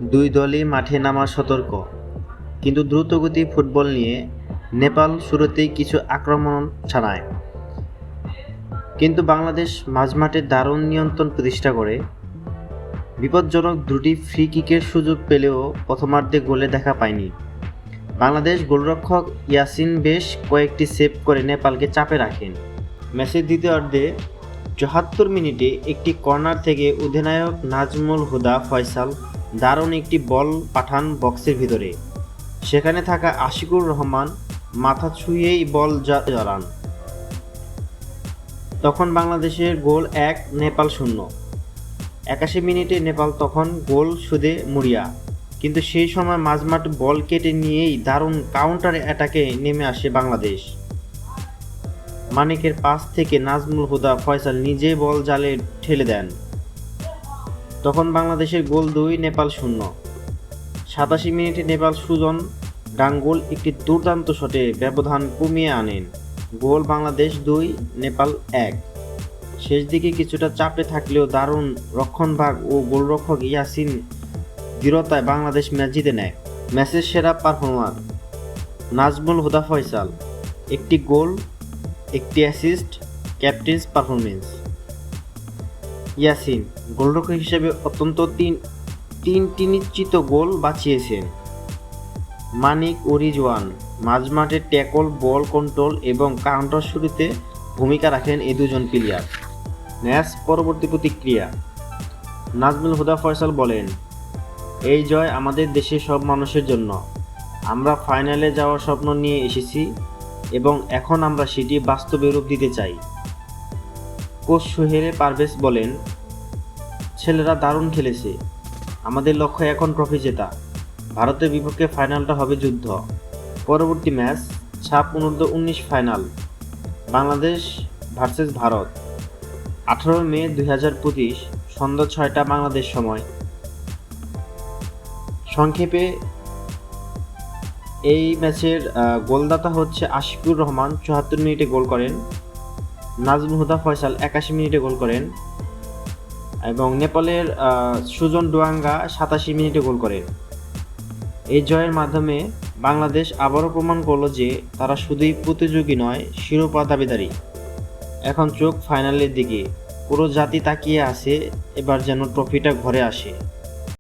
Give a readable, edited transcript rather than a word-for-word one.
দুই দলই মাঠে নামার সতর্ক, কিন্তু দ্রুতগতি ফুটবল নিয়ে নেপাল শুরুতেই কিছু আক্রমণ ছাড়ায়, কিন্তু বাংলাদেশ মাঝমাঠে দারুণ নিয়ন্ত্রণ প্রতিষ্ঠা করে। বিপজ্জনক দুটি ফ্রি কিকের সুযোগ পেলেও প্রথমার্ধে গোলে দেখা পায়নি। বাংলাদেশ গোলরক্ষক ইয়াসিন বেশ কয়েকটি সেভ করে নেপালকে চাপে রাখেন। ম্যাচের দ্বিতীয়ার্ধে ৭৪ মিনিটে একটি কর্নার থেকে অধিনায়ক নাজমুল হুদা ফয়সাল দারুণ একটি বল পাঠান বক্সের ভিতরে। সেখানে থাকা আশিকুর রহমান মাথা ছুঁয়েই বল জড়ান। তখন বাংলাদেশের গোল ১, নেপাল ০। ৮১ মিনিটে নেপাল তখন গোল শোধে মরিয়া, কিন্তু সেই সময় মাঝমাঠ বল কেটে নিয়েই দারুণ কাউন্টার অ্যাটাকে নেমে আসে বাংলাদেশ। মানিকের পাস থেকে নাজমুল হুদা ফয়সাল নিজে বল জালে ঠেলে দেন। তখন বাংলাদেশের গোল ২, নেপাল ০। ৮৭ মিনিটে নেপাল সুজন গাঙ্গুল একটি দুর্দান্ত শটে ব্যবধান কমিয়ে আনেন। গোল বাংলাদেশ ২, নেপাল ১। শেষ দিকে কিছুটা চাপে থাকলেও দারুণ রক্ষণভাগ ও গোলরক্ষক ইয়াসিন দৃঢ়তায় বাংলাদেশ ম্যাচ জিতে নেয়। ম্যাচের সেরা পারফর্মার নাজমুল হুদা ফয়সাল, একটি গোল, একটি অ্যাসিস্ট, ক্যাপ্টেন্স পারফরমেন্স। ইয়াসিন গোলরক্ষক হিসেবে অত্যন্ত তিনটি নিশ্চিত গোল বাঁচিয়েছেন। মানিক ও রিজওয়ান মাঝমাঠে ট্যাকল, বল কন্ট্রোল এবং কাউন্টার শুরুতে ভূমিকা রাখেন এই দুজন প্লেয়ার। ম্যাচ পরবর্তী প্রতিক্রিয়া। নাজমুল হুদা ফয়সাল বলেন, এই জয় আমাদের দেশের সব মানুষের জন্য। আমরা ফাইনালে যাওয়ার স্বপ্ন নিয়ে এসেছি এবং এখন আমরা সেটি বাস্তবে রূপ দিতে চাই। কোচ সোহেল পারভেজ বলেন, ছেলেরা দারুণ খেলেছে। আমাদের লক্ষ্য এখন ট্রফি জেতা। ভারতের বিপক্ষে ফাইনালটা হবে যুদ্ধ। পরবর্তী ম্যাচ সাফ অনূর্ধ্ব-১৯ ফাইনাল, বাংলাদেশ ভার্সেস ভারত, ১৮ মে ২০২৫, সন্ধ্যা ৬টা বাংলাদেশ সময়। সংক্ষেপে এই ম্যাচের গোলদাতা হচ্ছে আশিকুর রহমান, ৭৪ মিনিটে গোল করেন। নাজমুল হুদা ফয়সাল ৮১ মিনিটে গোল করেন এবং নেপালের সুজন ডুয়াঙ্গা ৮৭ মিনিটে গোল করেন। এই জয়ের মাধ্যমে বাংলাদেশ আবারও প্রমাণ করল যে তারা শুধুই প্রতিযোগী নয়, শিরোপা দাবিদারী। এখন চোখ ফাইনালের দিকে। পুরো জাতি তাকিয়ে আছে এবার যেন ট্রফিটা ঘরে আসে।